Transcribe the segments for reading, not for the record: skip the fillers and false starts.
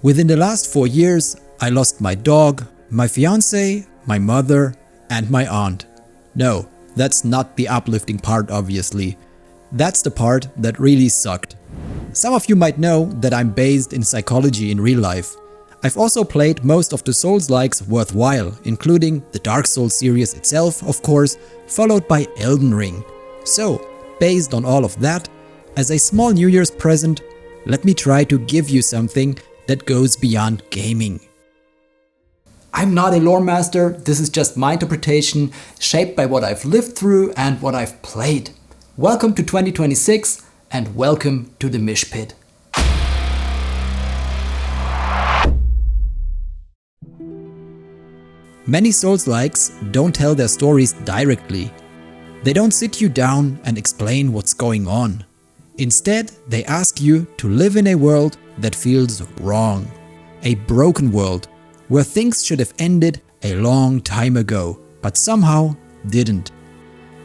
Within the last 4 years, I lost my dog, my fiance, my mother, and my aunt. No, that's not the uplifting part, obviously. That's the part that really sucked. Some of you might know that I'm based in psychology in real life. I've also played most of the Souls-likes worthwhile, including the Dark Souls series itself, of course, followed by Elden Ring. So, based on all of that, as a small New Year's present, let me try to give you something that goes beyond gaming. I'm not a lore master, this is just my interpretation, shaped by what I've lived through and what I've played. Welcome to 2026 and welcome to the Mish Pit. Many Souls-likes don't tell their stories directly. They don't sit you down and explain what's going on. Instead, they ask you to live in a world that feels wrong. A broken world, where things should have ended a long time ago, but somehow didn't.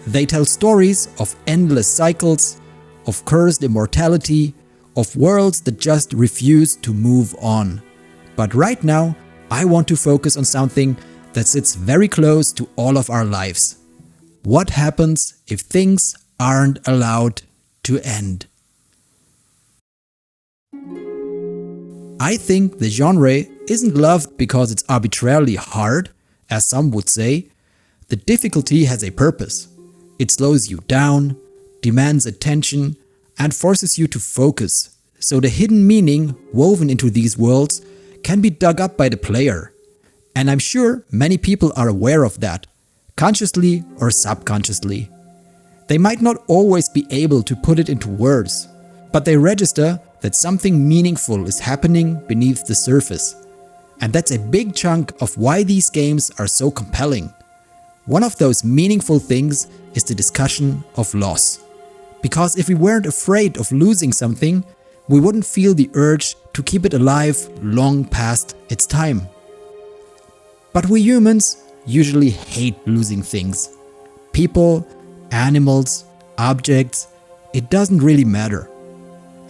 They tell stories of endless cycles, of cursed immortality, of worlds that just refuse to move on. But right now, I want to focus on something that sits very close to all of our lives. What happens if things aren't allowed to end? I think the genre isn't loved because it's arbitrarily hard, as some would say. The difficulty has a purpose. It slows you down, demands attention, and forces you to focus, so the hidden meaning woven into these worlds can be dug up by the player. And I'm sure many people are aware of that, consciously or subconsciously. They might not always be able to put it into words, but they register that something meaningful is happening beneath the surface. And that's a big chunk of why these games are so compelling. One of those meaningful things is the discussion of loss. Because if we weren't afraid of losing something, we wouldn't feel the urge to keep it alive long past its time. But we humans usually hate losing things. People, animals, objects, it doesn't really matter.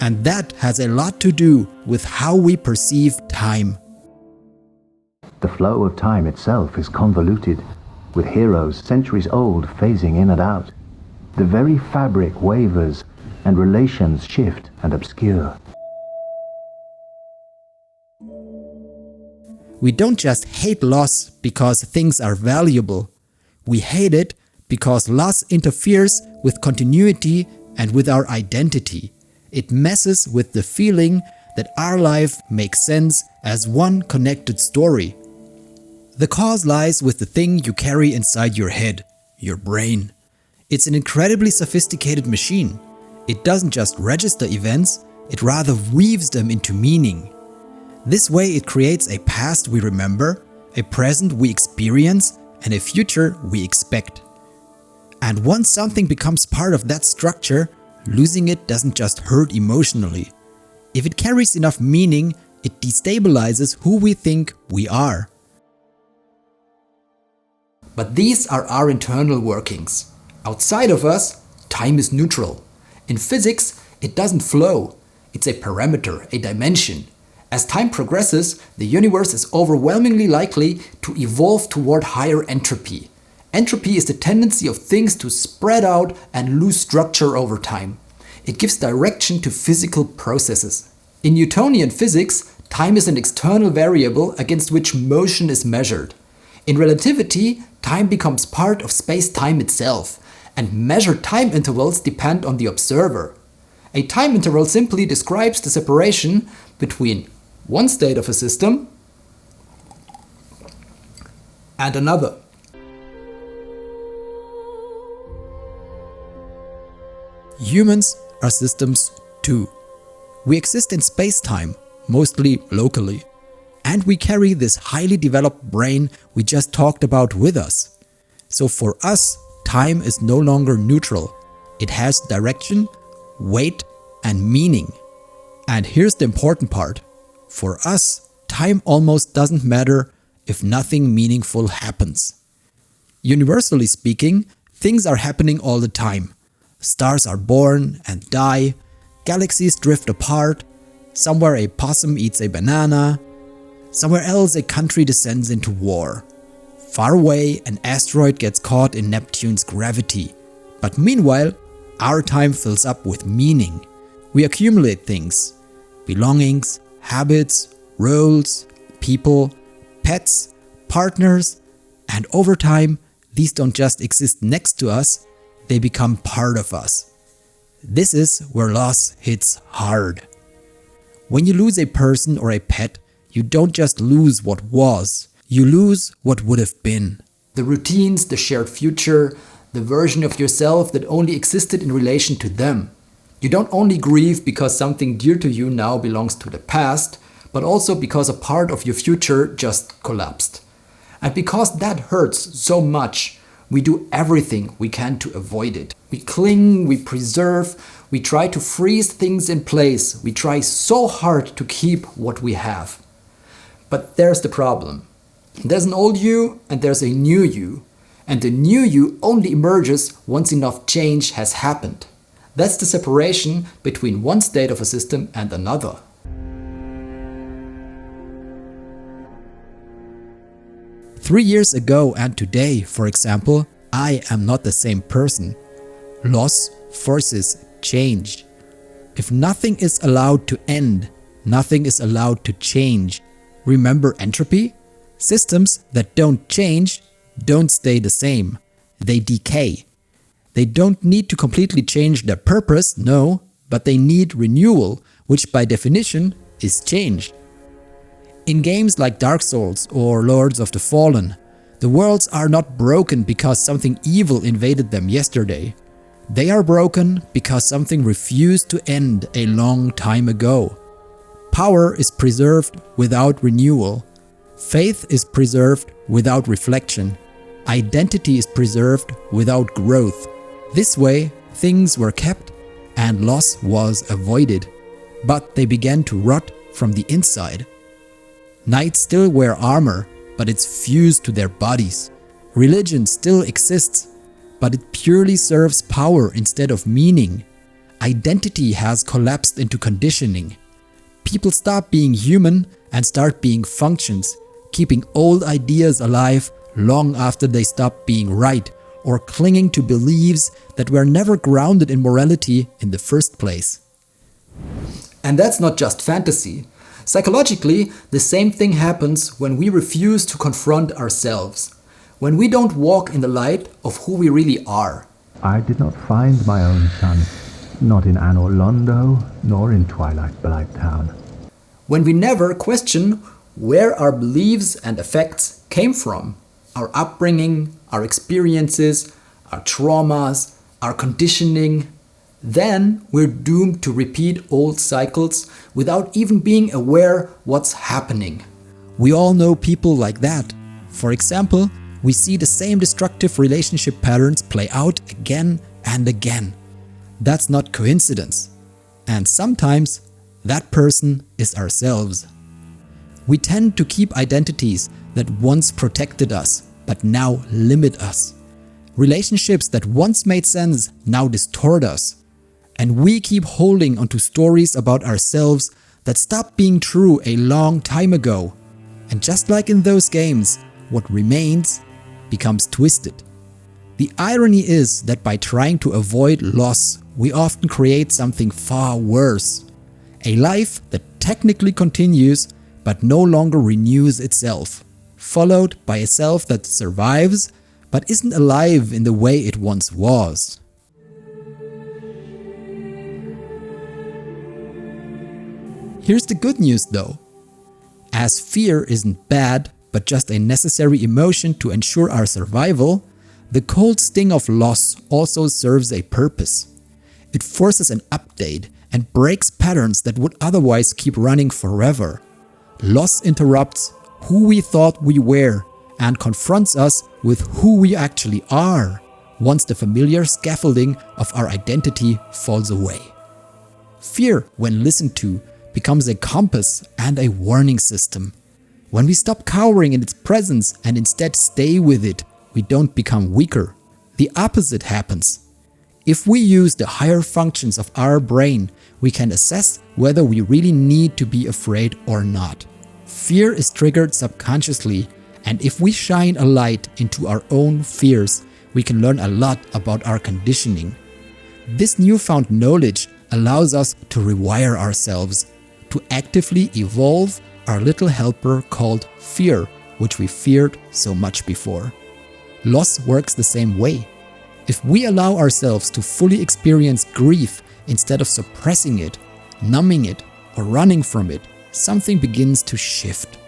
And that has a lot to do with how we perceive time. The flow of time itself is convoluted, with heroes centuries old phasing in and out. The very fabric wavers, and relations shift and obscure. We don't just hate loss because things are valuable. We hate it because loss interferes with continuity and with our identity. It messes with the feeling that our life makes sense as one connected story. The cause lies with the thing you carry inside your head, your brain. It's an incredibly sophisticated machine. It doesn't just register events, it rather weaves them into meaning. This way it creates a past we remember, a present we experience, and a future we expect. And once something becomes part of that structure, losing it doesn't just hurt emotionally. If it carries enough meaning, it destabilizes who we think we are. But these are our internal workings. Outside of us, time is neutral. In physics, it doesn't flow. It's a parameter, a dimension. As time progresses, the universe is overwhelmingly likely to evolve toward higher entropy. Entropy is the tendency of things to spread out and lose structure over time. It gives direction to physical processes. In Newtonian physics, time is an external variable against which motion is measured. In relativity, time becomes part of space-time itself, and measured time intervals depend on the observer. A time interval simply describes the separation between one state of a system and another. Humans are systems too. We exist in space-time, mostly locally, and we carry this highly developed brain we just talked about with us. So for us, time is no longer neutral. It has direction, weight, and meaning. And here's the important part. For us, time almost doesn't matter if nothing meaningful happens. Universally speaking, things are happening all the time. Stars are born and die, galaxies drift apart, Somewhere a possum eats a banana. Somewhere else a country descends into war. Far away, an asteroid gets caught in Neptune's gravity. But meanwhile, our time fills up with meaning. We accumulate things: belongings, habits, roles, people, pets, partners, and over time, these don't just exist next to us, they become part of us. This is where loss hits hard. When you lose a person or a pet, you don't just lose what was, you lose what would have been. The routines, the shared future, the version of yourself that only existed in relation to them. You don't only grieve because something dear to you now belongs to the past, but also because a part of your future just collapsed. And because that hurts so much, we do everything we can to avoid it. We cling, we preserve, we try to freeze things in place. We try so hard to keep what we have. But there's the problem. There's an old you and there's a new you. And the new you only emerges once enough change has happened. That's the separation between one state of a system and another. Three years ago and today, for example, I am not the same person. Loss forces change. If nothing is allowed to end, nothing is allowed to change. Remember entropy? Systems that don't change don't stay the same. They decay. They don't need to completely change their purpose, no, but they need renewal, which by definition is change. In games like Dark Souls or Lords of the Fallen, the worlds are not broken because something evil invaded them yesterday. They are broken because something refused to end a long time ago. Power is preserved without renewal. Faith is preserved without reflection. Identity is preserved without growth. This way, things were kept and loss was avoided, but they began to rot from the inside. Knights still wear armor, but it's fused to their bodies. Religion still exists, but it purely serves power instead of meaning. Identity has collapsed into conditioning. People stop being human and start being functions, keeping old ideas alive long after they stop being right, or clinging to beliefs that were never grounded in morality in the first place. And that's not just fantasy. Psychologically, the same thing happens when we refuse to confront ourselves, when we don't walk in the light of who we really are. I did not find my own son, not in Anor Londo, nor in Twilight Blight Town. When we never question where our beliefs and effects came from, our upbringing, our experiences, our traumas, our conditioning, then we're doomed to repeat old cycles without even being aware what's happening. We all know people like that. For example, we see the same destructive relationship patterns play out again and again. That's not coincidence. And sometimes that person is ourselves. We tend to keep identities that once protected us, but now limit us. Relationships that once made sense now distort us. And we keep holding onto stories about ourselves that stopped being true a long time ago. And just like in those games, what remains becomes twisted. The irony is that by trying to avoid loss, we often create something far worse. A life that technically continues but no longer renews itself, followed by a self that survives but isn't alive in the way it once was. Here's the good news though. As fear isn't bad, but just a necessary emotion to ensure our survival, the cold sting of loss also serves a purpose. It forces an update and breaks patterns that would otherwise keep running forever. Loss interrupts who we thought we were and confronts us with who we actually are once the familiar scaffolding of our identity falls away. Fear, when listened to, becomes a compass and a warning system. When we stop cowering in its presence and instead stay with it, we don't become weaker. The opposite happens. If we use the higher functions of our brain, we can assess whether we really need to be afraid or not. Fear is triggered subconsciously, and if we shine a light into our own fears, we can learn a lot about our conditioning. This newfound knowledge allows us to rewire ourselves, to actively evolve our little helper called fear, which we feared so much before. Loss works the same way. If we allow ourselves to fully experience grief instead of suppressing it, numbing it, or running from it, something begins to shift.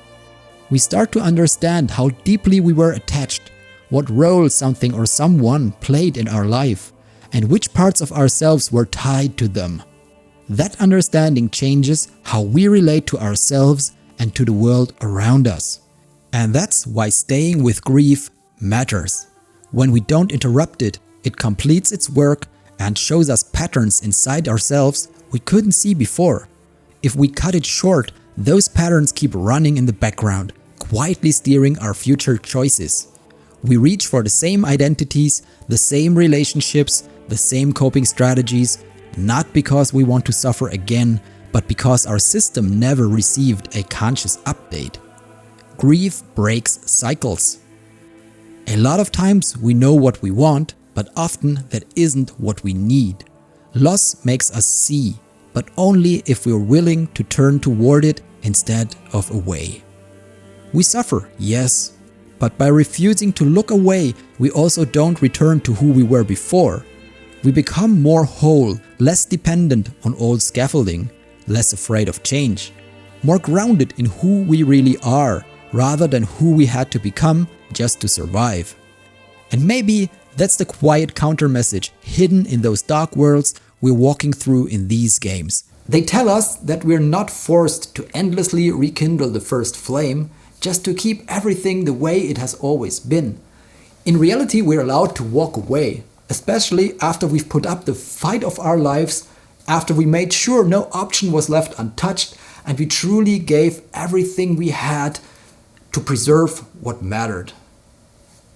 We start to understand how deeply we were attached, what role something or someone played in our life, and which parts of ourselves were tied to them. That understanding changes how we relate to ourselves and to the world around us. And that's why staying with grief matters. When we don't interrupt it, it completes its work and shows us patterns inside ourselves we couldn't see before. If we cut it short, those patterns keep running in the background, quietly steering our future choices. We reach for the same identities, the same relationships, the same coping strategies, not because we want to suffer again, but because our system never received a conscious update. Grief breaks cycles. A lot of times we know what we want, but often that isn't what we need. Loss makes us see, but only if we're willing to turn toward it instead of away. We suffer, yes, but by refusing to look away, we also don't return to who we were before. We become more whole, less dependent on old scaffolding, less afraid of change, more grounded in who we really are, rather than who we had to become just to survive. And maybe that's the quiet counter-message hidden in those dark worlds we're walking through in these games. They tell us that we're not forced to endlessly rekindle the first flame just to keep everything the way it has always been. In reality, we're allowed to walk away, especially after we've put up the fight of our lives, after we made sure no option was left untouched, and we truly gave everything we had to preserve what mattered.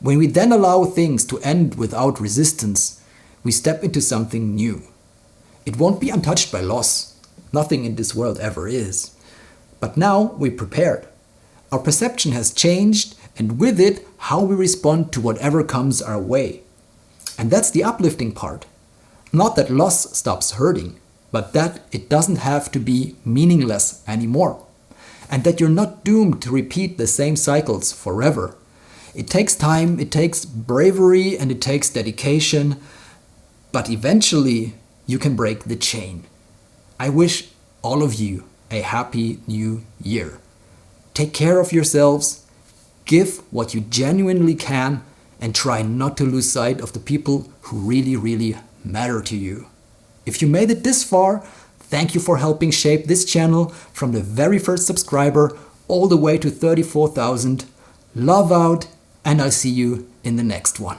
When we then allow things to end without resistance, we step into something new. It won't be untouched by loss. Nothing in this world ever is. But now we're prepared. Our perception has changed, and with it, how we respond to whatever comes our way. And that's the uplifting part. Not that loss stops hurting, but that it doesn't have to be meaningless anymore. And that you're not doomed to repeat the same cycles forever. It takes time, it takes bravery, and it takes dedication, but eventually you can break the chain. I wish all of you a happy new year. Take care of yourselves, give what you genuinely can, and try not to lose sight of the people who really, really matter to you. If you made it this far, thank you for helping shape this channel from the very first subscriber all the way to 34,000. Love out, and I'll see you in the next one.